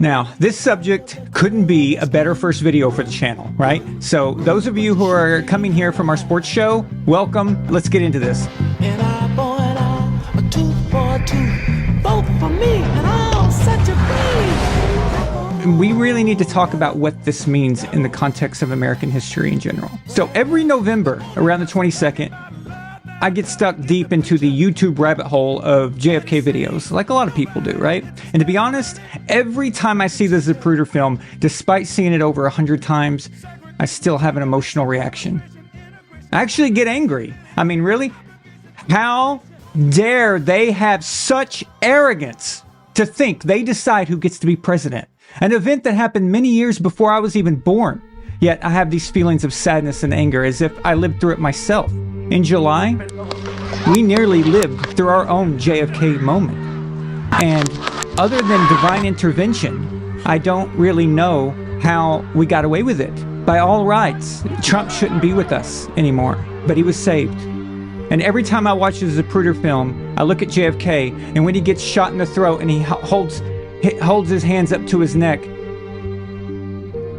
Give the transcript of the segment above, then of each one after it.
Now, this subject couldn't be a better first video for the channel, right? So those of you who are coming here from our sports show, welcome. Let's get into this. An eye for an eye, a tooth for a tooth, both for me, and I'll set you free. We really need to talk about what this means in the context of American history in general. So every November, around the 22nd, I get stuck deep into the YouTube rabbit hole of JFK videos, like a lot of people do, right? And to be honest, every time I see the Zapruder film, despite seeing it over 100 times, I still have an emotional reaction. I actually get angry. I mean, really? How dare they have such arrogance to think they decide who gets to be president? An event that happened many years before I was even born. Yet I have these feelings of sadness and anger as if I lived through it myself. In July, we nearly lived through our own JFK moment. And other than divine intervention, I don't really know how we got away with it. By all rights, Trump shouldn't be with us anymore, but he was saved. And every time I watch the Zapruder film, I look at JFK, and when he gets shot in the throat and he holds his hands up to his neck,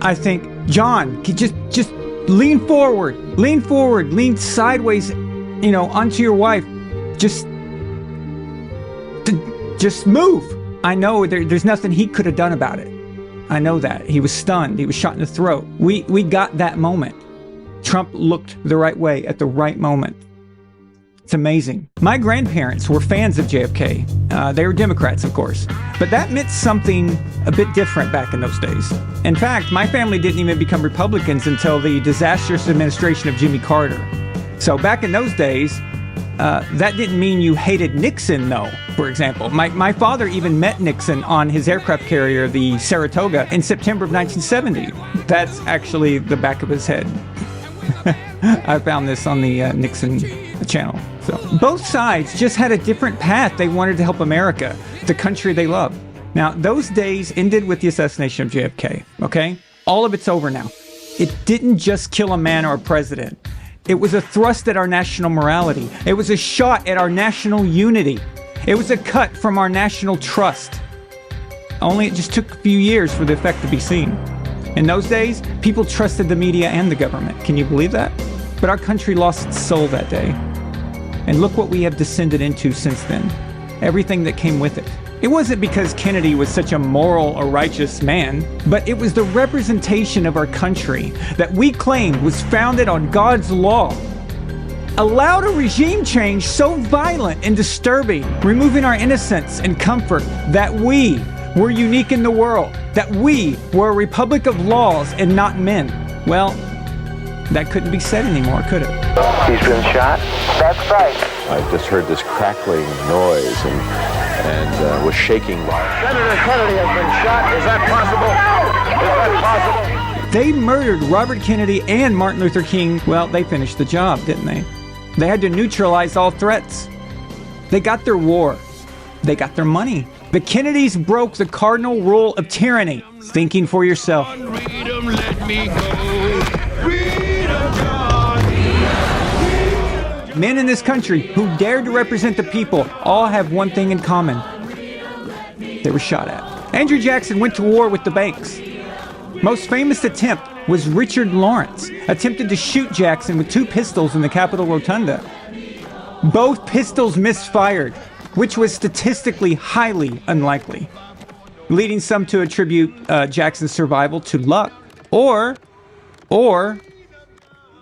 I think, John, just lean forward, lean sideways, onto your wife. Just move. I know there's nothing he could have done about it. I know that. He was stunned. He was shot in the throat. We got that moment. Trump looked the right way at the right moment. It's amazing. My grandparents were fans of JFK. They were Democrats, of course. But that meant something a bit different back in those days. In fact, my family didn't even become Republicans until the disastrous administration of Jimmy Carter. So back in those days, that didn't mean you hated Nixon, though, for example. My father even met Nixon on his aircraft carrier, the Saratoga, in September of 1970. That's actually the back of his head. I found this on the Nixon channel. So both sides just had a different path they wanted to help America, the country they love. Now, those days ended with the assassination of JFK, okay? All of it's over now. It didn't just kill a man or a president. It was a thrust at our national morality. It was a shot at our national unity. It was a cut from our national trust. Only it just took a few years for the effect to be seen. In those days, people trusted the media and the government. Can you believe that? But our country lost its soul that day. And look what we have descended into since then. Everything that came with it. It wasn't because Kennedy was such a moral or righteous man, but it was the representation of our country that we claimed was founded on God's law. Allowed a regime change so violent and disturbing, removing our innocence and comfort that we were unique in the world, that we were a republic of laws and not men. Well, that couldn't be said anymore, could it? He's been shot? That's right. I just heard this crackling noise and was shaking. Senator Kennedy has been shot. Is that possible? Is that possible? They murdered Robert Kennedy and Martin Luther King. Well, they finished the job, didn't they? They had to neutralize all threats. They got their war. They got their money. The Kennedys broke the cardinal rule of tyranny. Thinking for yourself. Freedom, let me go. Men in this country who dared to represent the people all have one thing in common. They were shot at. Andrew Jackson went to war with the banks. Most famous attempt was Richard Lawrence, attempted to shoot Jackson with 2 pistols in the Capitol Rotunda. Both pistols misfired, which was statistically highly unlikely, leading some to attribute Jackson's survival to luck. Or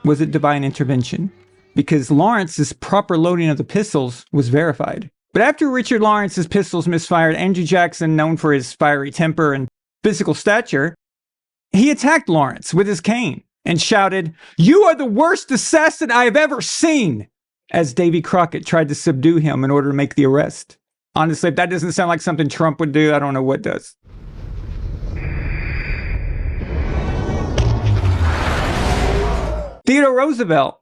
was it divine intervention? Because Lawrence's proper loading of the pistols was verified. But after Richard Lawrence's pistols misfired, Andrew Jackson, known for his fiery temper and physical stature, he attacked Lawrence with his cane and shouted, "You are the worst assassin I have ever seen!" as Davy Crockett tried to subdue him in order to make the arrest. Honestly, if that doesn't sound like something Trump would do, I don't know what does. Theodore Roosevelt.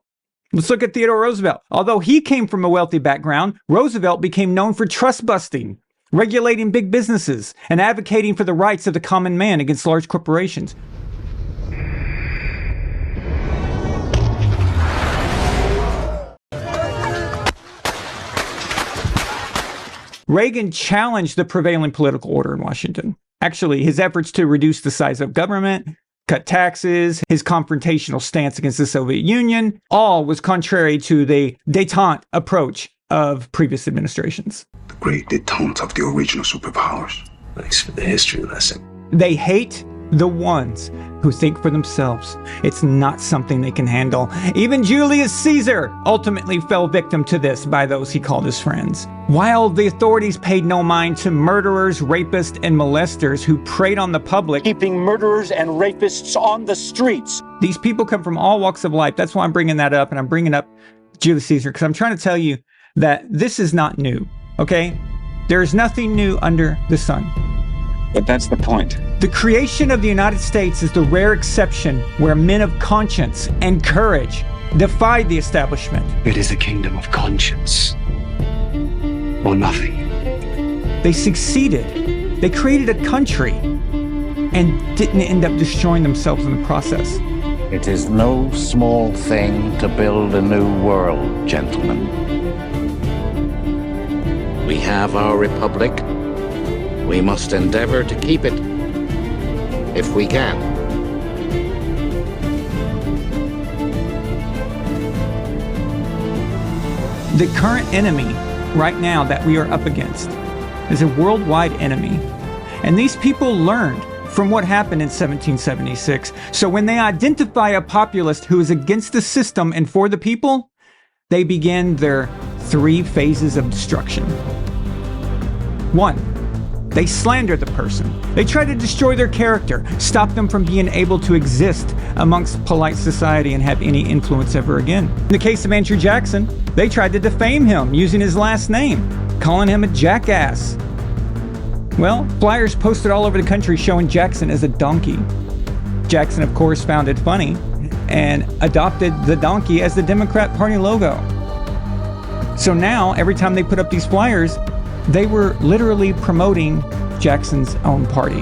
Let's look at Theodore Roosevelt. Although he came from a wealthy background, Roosevelt became known for trust busting, regulating big businesses, and advocating for the rights of the common man against large corporations. Reagan challenged the prevailing political order in Washington. Actually, his efforts to reduce the size of government, cut taxes, his confrontational stance against the Soviet Union, all was contrary to the détente approach of previous administrations. The great détente of the original superpowers. Thanks for the history lesson. They hate the ones who think for themselves. It's not something they can handle. Even Julius Caesar ultimately fell victim to this by those he called his friends. While the authorities paid no mind to murderers, rapists, and molesters who preyed on the public, keeping murderers and rapists on the streets. These people come from all walks of life. That's why I'm bringing that up, and I'm bringing up Julius Caesar, because I'm trying to tell you that this is not new, okay? There is nothing new under the sun. But that's the point. The creation of the United States is the rare exception where men of conscience and courage defied the establishment. It is a kingdom of conscience. Or nothing. They succeeded. They created a country and didn't end up destroying themselves in the process. It is no small thing to build a new world, gentlemen. We have our republic. We must endeavor to keep it, if we can. The current enemy right now that we are up against is a worldwide enemy. And these people learned from what happened in 1776. So when they identify a populist who is against the system and for the people, they begin their 3 phases of destruction. 1. They slander the person. They try to destroy their character, stop them from being able to exist amongst polite society and have any influence ever again. In the case of Andrew Jackson, they tried to defame him using his last name, calling him a jackass. Well, flyers posted all over the country showing Jackson as a donkey. Jackson, of course, found it funny and adopted the donkey as the Democrat Party logo. So now, every time they put up these flyers, they were literally promoting Jackson's own party.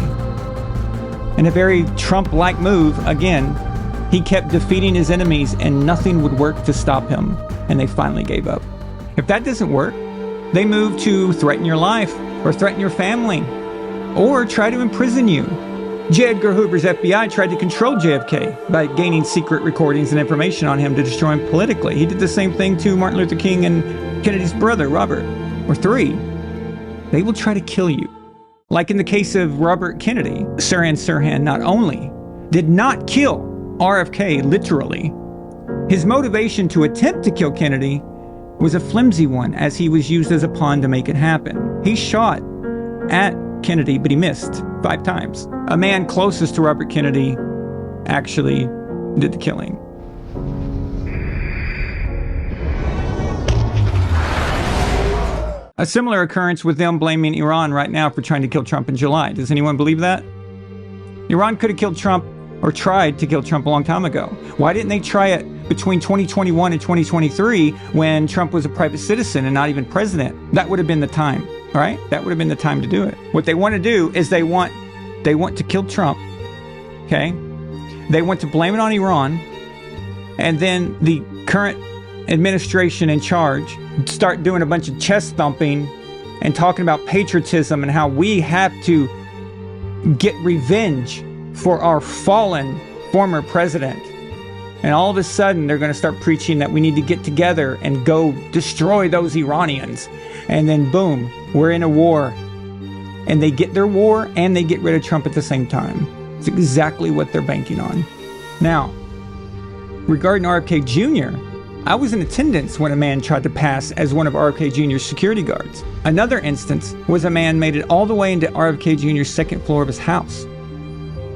In a very Trump-like move, again, he kept defeating his enemies and nothing would work to stop him, and they finally gave up. If that doesn't work, they move to threaten your life, or threaten your family, or try to imprison you. J. Edgar Hoover's FBI tried to control JFK by gaining secret recordings and information on him to destroy him politically. He did the same thing to Martin Luther King and Kennedy's brother, Robert. Or 3, they will try to kill you. Like in the case of Robert Kennedy, Sirhan Sirhan not only did not kill RFK literally, his motivation to attempt to kill Kennedy was a flimsy one, as he was used as a pawn to make it happen. He shot at Kennedy, but he missed 5 times. A man closest to Robert Kennedy actually did the killing. A similar occurrence with them blaming Iran right now for trying to kill Trump in July. Does anyone believe that? Iran could have killed Trump or tried to kill Trump a long time ago. Why didn't they try it between 2021 and 2023 when Trump was a private citizen and not even president? That would have been the time, all right? That would have been the time to do it. What they want to do is they want to kill Trump, okay? They want to blame it on Iran, and then the current administration in charge start doing a bunch of chest thumping and talking about patriotism and how we have to get revenge for our fallen former president. And all of a sudden they're going to start preaching that we need to get together and go destroy those Iranians. And then boom, we're in a war. And they get their war and they get rid of Trump at the same time. It's exactly what they're banking on. Now, regarding RFK Jr., I was in attendance when a man tried to pass as one of RFK Jr.'s security guards. Another instance was a man made it all the way into RFK Jr.'s second floor of his house.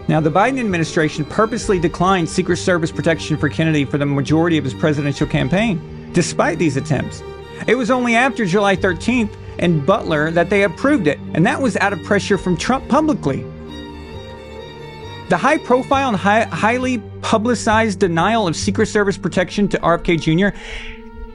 Now, the Biden administration purposely declined Secret Service protection for Kennedy for the majority of his presidential campaign, despite these attempts. It was only after July 13th and Butler that they approved it, and that was out of pressure from Trump publicly. The high-profile and highly publicized denial of Secret Service protection to RFK Jr.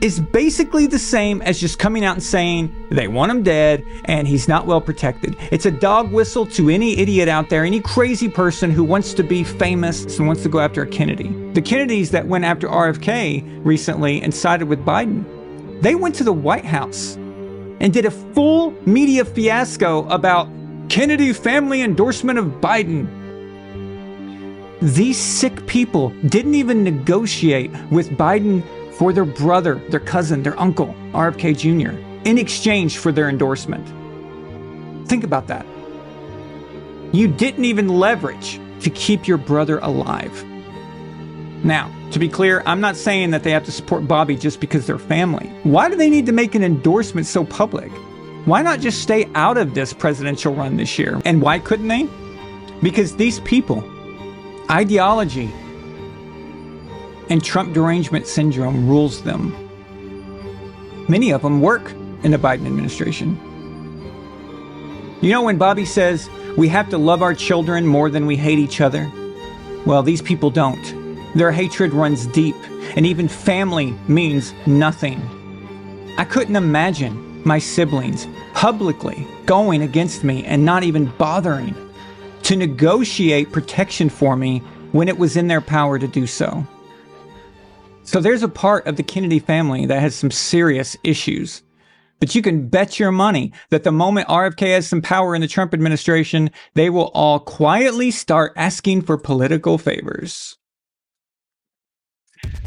is basically the same as just coming out and saying they want him dead and he's not well protected. It's a dog whistle to any idiot out there, any crazy person who wants to be famous and wants to go after a Kennedy. The Kennedys that went after RFK recently and sided with Biden, they went to the White House and did a full media fiasco about Kennedy family endorsement of Biden. These sick people didn't even negotiate with Biden for their brother, their cousin, their uncle, RFK Jr., in exchange for their endorsement. Think about that. You didn't even leverage to keep your brother alive. Now, to be clear, I'm not saying that they have to support Bobby just because they're family. Why do they need to make an endorsement so public? Why not just stay out of this presidential run this year? And why couldn't they? Because these people, ideology and Trump derangement syndrome rules them. Many of them work in the Biden administration. You know, when Bobby says, we have to love our children more than we hate each other, well, these people don't. Their hatred runs deep, and even family means nothing. I couldn't imagine my siblings publicly going against me and not even bothering to negotiate protection for me when it was in their power to do so. So there's a part of the Kennedy family that has some serious issues. But you can bet your money that the moment RFK has some power in the Trump administration, they will all quietly start asking for political favors.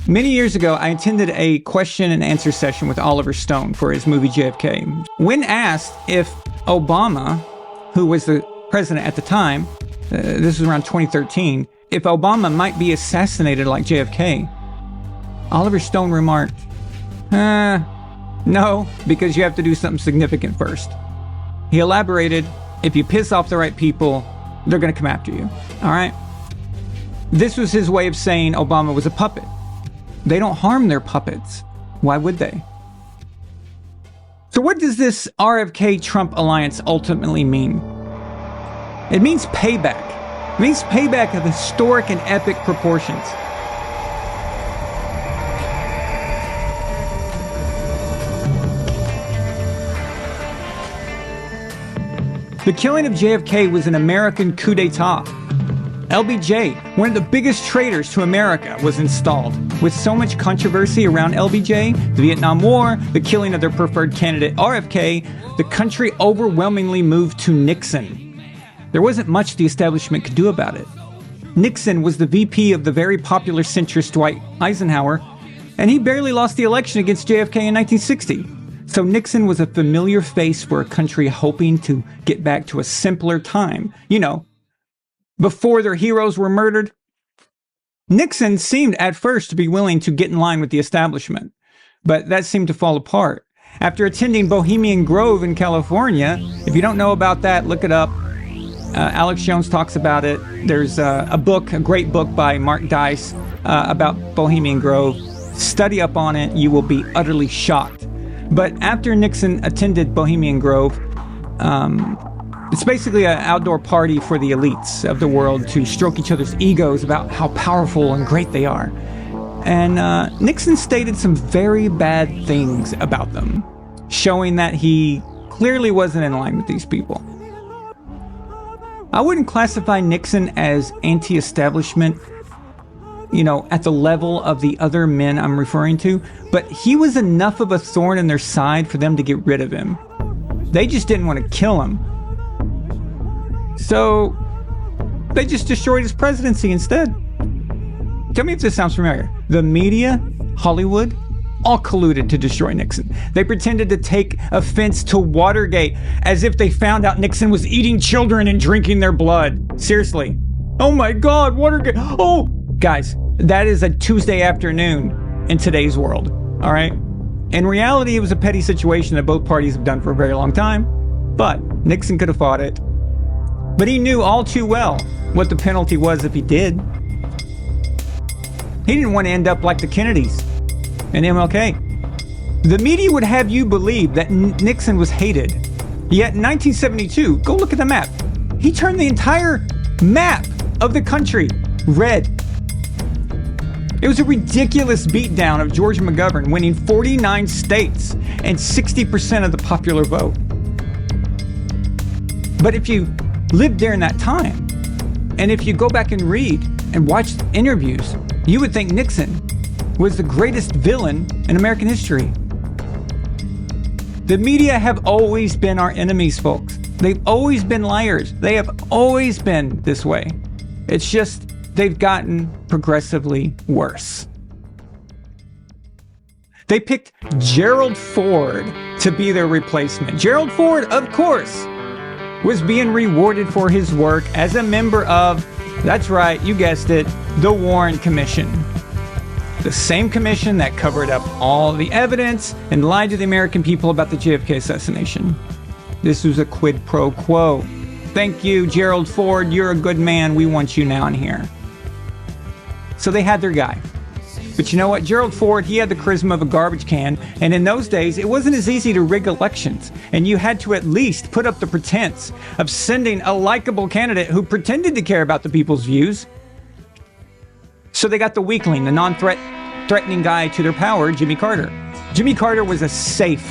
Many years ago, I attended a question and answer session with Oliver Stone for his movie JFK. When asked if Obama, who was the president at the time, this was around 2013, if Obama might be assassinated like JFK, Oliver Stone remarked, no, because you have to do something significant first. He elaborated, if you piss off the right people, they're going to come after you. All right? This was his way of saying Obama was a puppet. They don't harm their puppets. Why would they? So what does this RFK-Trump alliance ultimately mean? It means payback. It means payback of historic and epic proportions. The killing of JFK was an American coup d'etat. LBJ, one of the biggest traitors to America, was installed. With so much controversy around LBJ, the Vietnam War, the killing of their preferred candidate RFK, the country overwhelmingly moved to Nixon. There wasn't much the establishment could do about it. Nixon was the VP of the very popular centrist Dwight Eisenhower, and he barely lost the election against JFK in 1960. So Nixon was a familiar face for a country hoping to get back to a simpler time. You know, before their heroes were murdered. Nixon seemed at first to be willing to get in line with the establishment, but that seemed to fall apart. After attending Bohemian Grove in California, if you don't know about that, look it up. Alex Jones talks about it. There's a great book by Mark Dice about Bohemian Grove. Study up on it. You will be utterly shocked. But after Nixon attended Bohemian Grove, it's basically an outdoor party for the elites of the world to stroke each other's egos about how powerful and great they are. And Nixon stated some very bad things about them, showing that he clearly wasn't in line with these people. I wouldn't classify Nixon as anti-establishment, you know, at the level of the other men I'm referring to, but he was enough of a thorn in their side for them to get rid of him. They just didn't want to kill him. So they just destroyed his presidency instead. Tell me if this sounds familiar. The media, Hollywood, all colluded to destroy Nixon. They pretended to take offense to Watergate as if they found out Nixon was eating children and drinking their blood. Seriously. Oh my God, Watergate. Oh, guys, that is a Tuesday afternoon in today's world. All right. In reality, it was a petty situation that both parties have done for a very long time, but Nixon could have fought it. But he knew all too well what the penalty was if he did. He didn't want to end up like the Kennedys and MLK. The media would have you believe that Nixon was hated. Yet in 1972, go look at the map. He turned the entire map of the country red. It was a ridiculous beatdown of George McGovern winning 49 states and 60% of the popular vote. But if you lived during that time, and if you go back and read and watch interviews, you would think Nixon was the greatest villain in American history. The media have always been our enemies, folks. They've always been liars. They have always been this way. It's just they've gotten progressively worse. They picked Gerald Ford to be their replacement. Gerald Ford, of course, was being rewarded for his work as a member of, that's right, you guessed it, the Warren Commission. The same commission that covered up all the evidence and lied to the American people about the JFK assassination. This was a quid pro quo. Thank you, Gerald Ford. You're a good man. We want you now in here. So they had their guy. But you know what? Gerald Ford, he had the charisma of a garbage can. And in those days, it wasn't as easy to rig elections. And you had to at least put up the pretense of sending a likable candidate who pretended to care about the people's views. So they got the weakling, the non-threatening guy to their power, Jimmy Carter. Jimmy Carter was a safe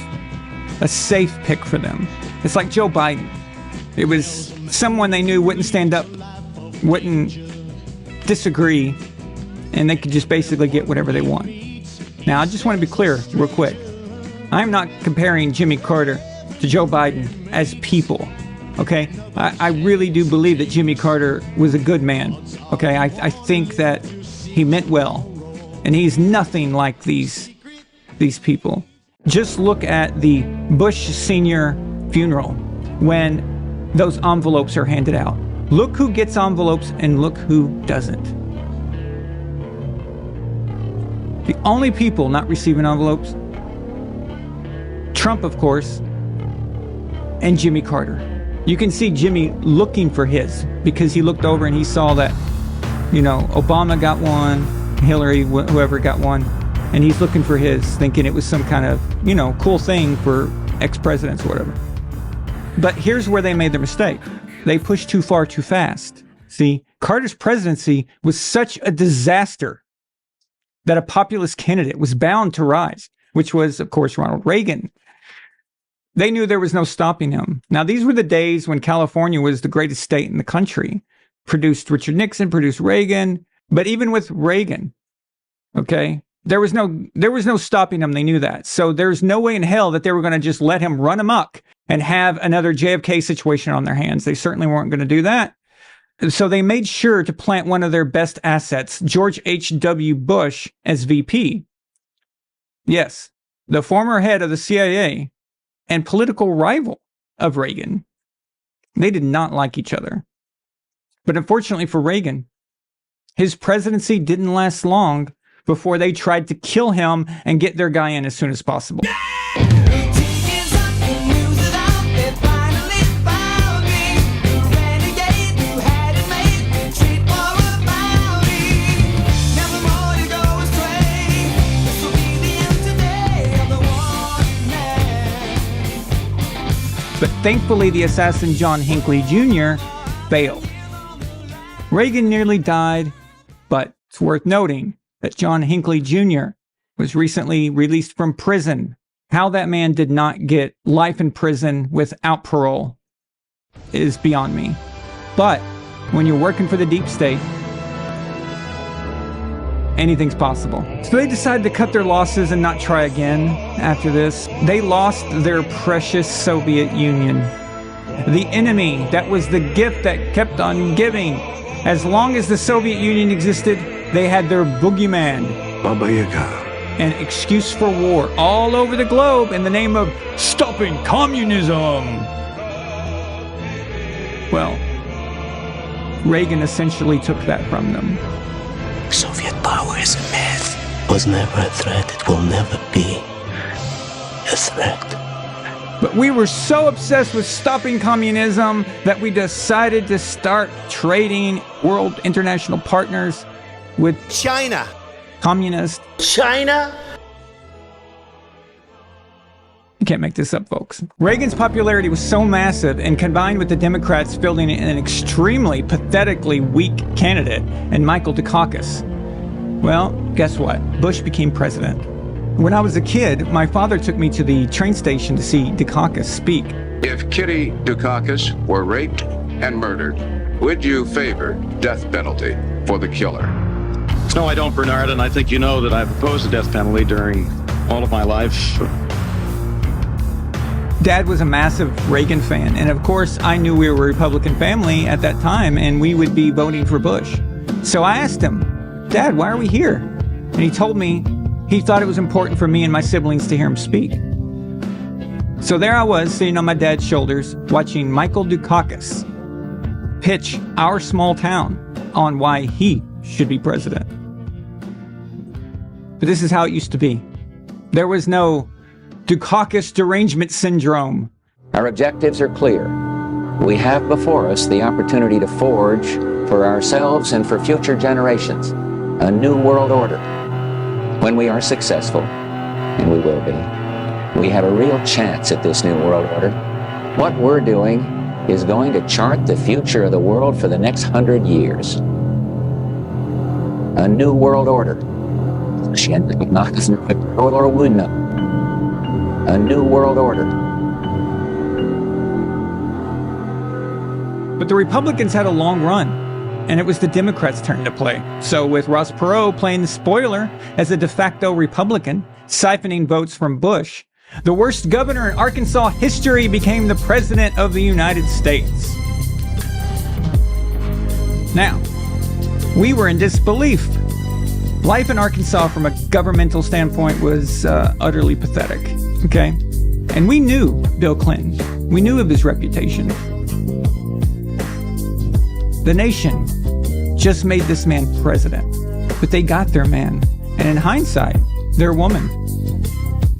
pick for them. It's like Joe Biden. It was someone they knew wouldn't stand up, wouldn't disagree, and they could just basically get whatever they want. Now, I just want to be clear real quick. I'm not comparing Jimmy Carter to Joe Biden as people, okay? I really do believe that Jimmy Carter was a good man, okay? I think that he meant well, and he's nothing like these people. Just look at the Bush Sr. funeral when those envelopes are handed out. Look who gets envelopes and look who doesn't. The only people not receiving envelopes, Trump, of course, and Jimmy Carter. You can see Jimmy looking for his because he looked over and he saw that, you know, Obama got one, Hillary, whoever got one, and he's looking for his, thinking it was some kind of, you know, cool thing for ex-presidents or whatever. But here's where they made their mistake. They pushed too far too fast. See, Carter's presidency was such a disaster that a populist candidate was bound to rise, which was, of course, Ronald Reagan. They knew there was no stopping him. Now, these were the days when California was the greatest state in the country. Produced Richard Nixon, produced Reagan. But even with Reagan, okay, there was no stopping him. They knew that. So there's no way in hell that they were going to just let him run amok and have another JFK situation on their hands. They certainly weren't going to do that. So they made sure to plant one of their best assets, George H.W. Bush, as VP. Yes, the former head of the CIA and political rival of Reagan. They did not like each other. But unfortunately for Reagan, his presidency didn't last long before they tried to kill him and get their guy in as soon as possible. But thankfully, the assassin John Hinckley Jr. failed. Reagan nearly died, but it's worth noting that John Hinckley Jr. was recently released from prison. How that man did not get life in prison without parole is beyond me. But when you're working for the deep state, anything's possible. So they decided to cut their losses and not try again after this. They lost their precious Soviet Union. The enemy that was the gift that kept on giving. As long as the Soviet Union existed, they had their boogeyman. Baba Yaga. An excuse for war all over the globe in the name of stopping communism. Well, Reagan essentially took that from them. Soviet power is a myth. Was never a threat. It will never be a threat. But we were so obsessed with stopping communism that we decided to start trading world international partners with China. Communist. China? You can't make this up, folks. Reagan's popularity was so massive, and combined with the Democrats fielding an extremely pathetically weak candidate in Michael Dukakis, well, guess what? Bush became president. When I was a kid, my father took me to the train station to see Dukakis speak. If Kitty Dukakis were raped and murdered, would you favor death penalty for the killer? No, I don't, Bernard, and I think you know that I've opposed the death penalty during all of my life. Dad was a massive Reagan fan, and of course I knew we were a Republican family at that time and we would be voting for Bush. So I asked him, Dad, why are we here? And he told me he thought it was important for me and my siblings to hear him speak. So there I was, sitting on my dad's shoulders, watching Michael Dukakis pitch our small town on why he should be president. But this is how it used to be. There was no Dukakis derangement syndrome. Our objectives are clear. We have before us the opportunity to forge, for ourselves and for future generations, a new world order. When we are successful, and we will be, we have a real chance at this new world order. What we're doing is going to chart the future of the world for the next 100 years. A new world order. A new world order. But the Republicans had a long run, and it was the Democrats' turn to play. So with Ross Perot playing the spoiler as a de facto Republican, siphoning votes from Bush, the worst governor in Arkansas history became the President of the United States. Now, we were in disbelief. Life in Arkansas from a governmental standpoint was utterly pathetic, okay? And we knew Bill Clinton. We knew of his reputation. The nation just made this man president, but they got their man. And in hindsight, their woman.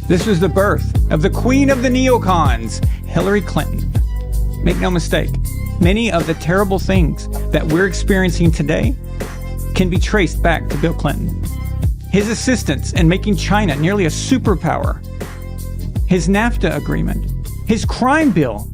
This was the birth of the queen of the neocons, Hillary Clinton. Make no mistake, many of the terrible things that we're experiencing today can be traced back to Bill Clinton. His assistance in making China nearly a superpower, his NAFTA agreement, his crime bill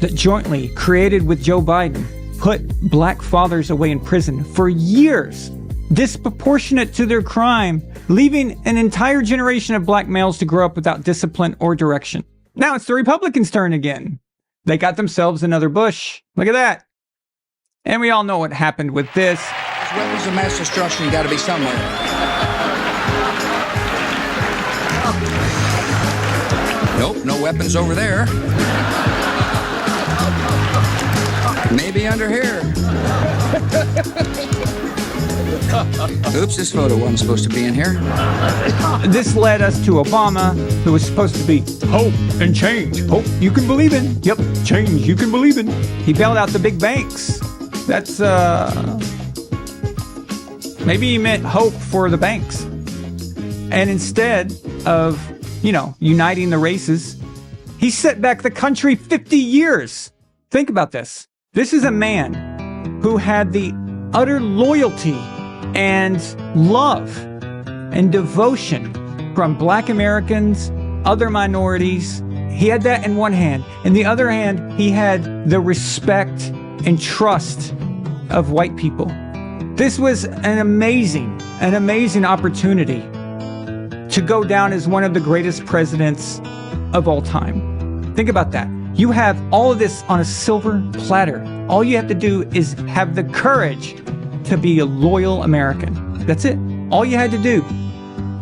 that jointly created with Joe Biden put black fathers away in prison for years, disproportionate to their crime, leaving an entire generation of black males to grow up without discipline or direction. Now it's the Republicans' turn again. They got themselves another Bush. Look at that. And we all know what happened with this. Weapons of mass destruction got to be somewhere. Nope, no weapons over there. Maybe under here. Oops, this photo wasn't supposed to be in here. This led us to Obama, who was supposed to be hope and change. Hope you can believe in. Yep, change you can believe in. He bailed out the big banks. That's, maybe he meant hope for the banks. And instead of, uniting the races, he set back the country 50 years. Think about this. This is a man who had the utter loyalty and love and devotion from black Americans, other minorities. He had that in one hand. In the other hand, he had the respect and trust of white people. This was an amazing opportunity to go down as one of the greatest presidents of all time. Think about that. You have all of this on a silver platter. All you have to do is have the courage to be a loyal American. That's it. All you had to do.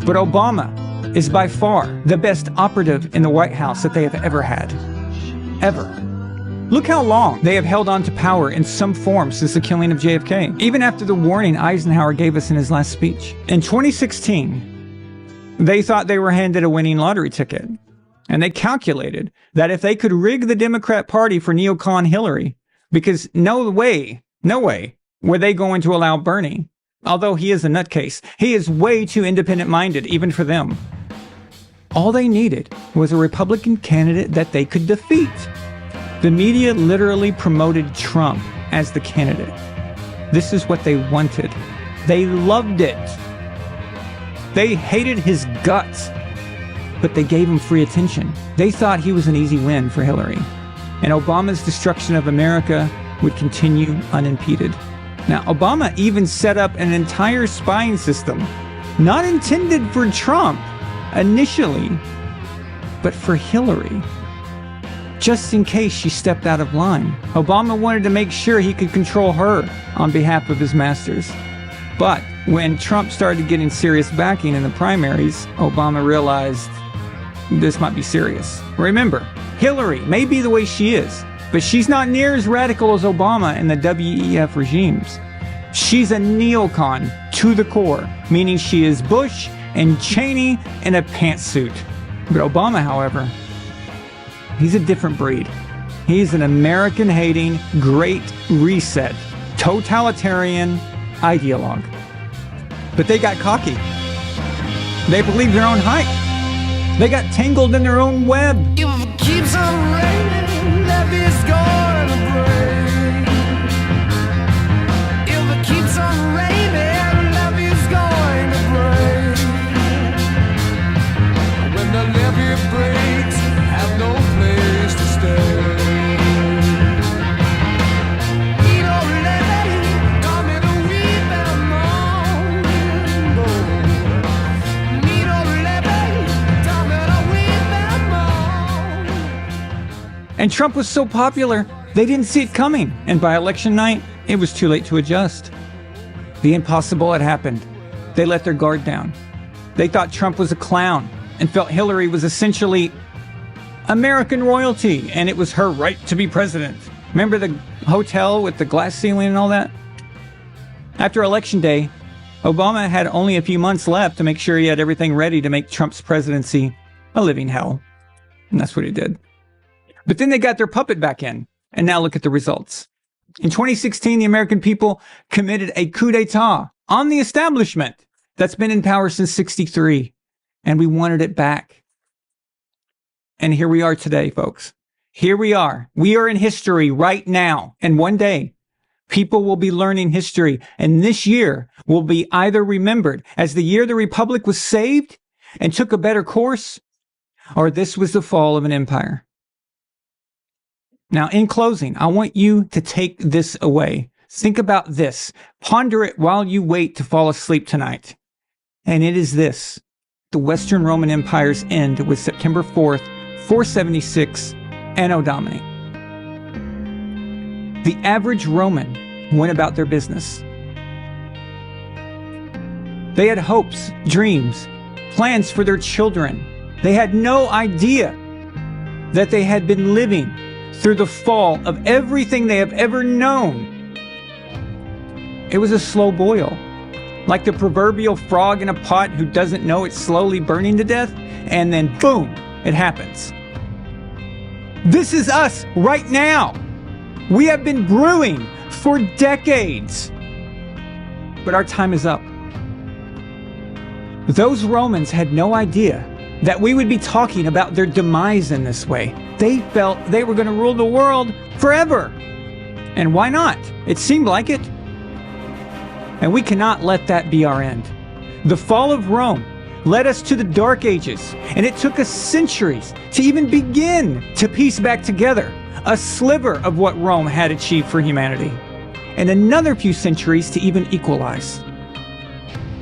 But Obama is by far the best operative in the White House that they have ever had. Ever. Look how long they have held on to power in some form since the killing of JFK, even after the warning Eisenhower gave us in his last speech. In 2016, they thought they were handed a winning lottery ticket. And they calculated that if they could rig the Democrat Party for neocon Hillary, because no way were they going to allow Bernie, although he is a nutcase. He is way too independent-minded, even for them. All they needed was a Republican candidate that they could defeat. The media literally promoted Trump as the candidate. This is what they wanted. They loved it. They hated his guts, but they gave him free attention. They thought he was an easy win for Hillary. And Obama's destruction of America would continue unimpeded. Now, Obama even set up an entire spying system, not intended for Trump initially, but for Hillary, just in case she stepped out of line. Obama wanted to make sure he could control her on behalf of his masters. But when Trump started getting serious backing in the primaries, Obama realized this might be serious. Remember, Hillary may be the way she is, but she's not near as radical as Obama and the WEF regimes. She's a neocon to the core, meaning she is Bush and Cheney in a pantsuit. But Obama, however, he's a different breed. He's an American-hating, great reset, totalitarian ideologue. But they got cocky. They believed their own hype. They got tangled in their own web. If it keeps on raining, levee's gonna break. If it keeps on raining, levee's going to break. When the levee breaks, have no place to stay. Need no levee, come in a weep and a moan. Need no levee, come in a weep and moan. And Trump was so popular, they didn't see it coming. And by election night, it was too late to adjust. The impossible had happened. They let their guard down. They thought Trump was a clown and felt Hillary was essentially American royalty and it was her right to be president. Remember the hotel with the glass ceiling and all that? After Election Day, Obama had only a few months left to make sure he had everything ready to make Trump's presidency a living hell. And that's what he did. But then they got their puppet back in. And now look at the results. In 2016, the American people committed a coup d'etat on the establishment that's been in power since '63. And we wanted it back. And here we are today, folks. Here we are. We are in history right now. And one day, people will be learning history. And this year will be either remembered as the year the Republic was saved and took a better course, or this was the fall of an empire. Now, in closing, I want you to take this away. Think about this. Ponder it while you wait to fall asleep tonight. And it is this. The Western Roman Empire's end was September 4th, 476, Anno Domini. The average Roman went about their business. They had hopes, dreams, plans for their children. They had no idea that they had been living through the fall of everything they have ever known. It was a slow boil, like the proverbial frog in a pot who doesn't know it's slowly burning to death, and then boom, it happens. This is us right now. We have been brewing for decades, but our time is up. Those Romans had no idea that we would be talking about their demise in this way. They felt they were going to rule the world forever. And why not? It seemed like it. And we cannot let that be our end. The fall of Rome led us to the Dark Ages, and it took us centuries to even begin to piece back together a sliver of what Rome had achieved for humanity, and another few centuries to even equalize.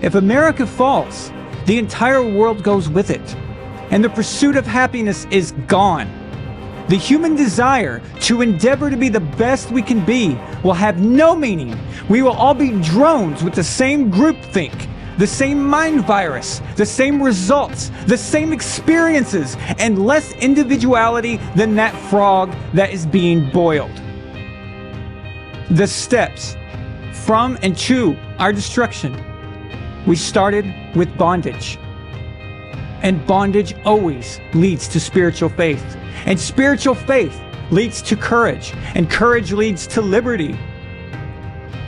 If America falls, the entire world goes with it, and the pursuit of happiness is gone. The human desire to endeavor to be the best we can be will have no meaning. We will all be drones with the same groupthink, the same mind virus, the same results, the same experiences, and less individuality than that frog that is being boiled. The steps from and to our destruction. We started with bondage. And bondage always leads to spiritual faith. And spiritual faith leads to courage. And courage leads to liberty.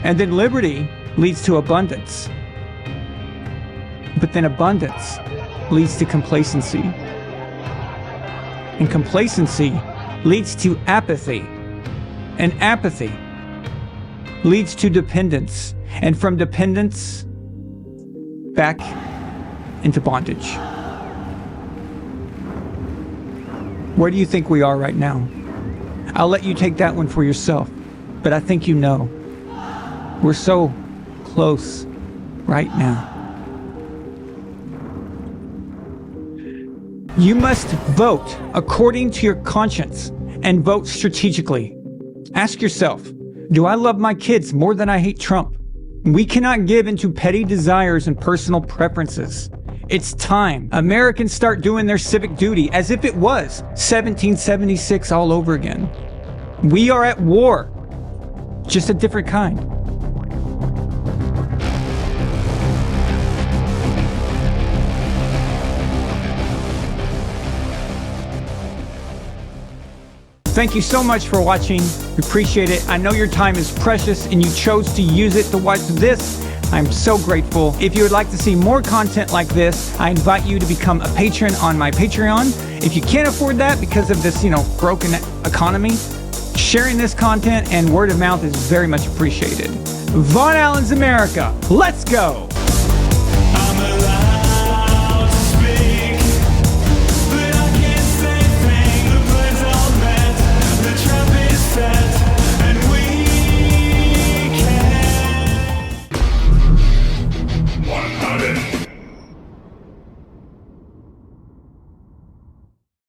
And then liberty leads to abundance. But then abundance leads to complacency. And complacency leads to apathy. And apathy leads to dependence. And from dependence, back into bondage. Where do you think we are right now? I'll let you take that one for yourself, but I think you know. We're so close right now. You must vote according to your conscience and vote strategically. Ask yourself, do I love my kids more than I hate Trump? We cannot give into petty desires and personal preferences. It's time Americans start doing their civic duty as if it was 1776 all over again. We are at war, just a different kind. Thank you so much for watching. We appreciate it. I know your time is precious and you chose to use it to watch this. I'm so grateful. If you would like to see more content like this, I invite you to become a patron on my Patreon. If you can't afford that because of this, broken economy, sharing this content and word of mouth is very much appreciated. Von Allen's America. Let's go.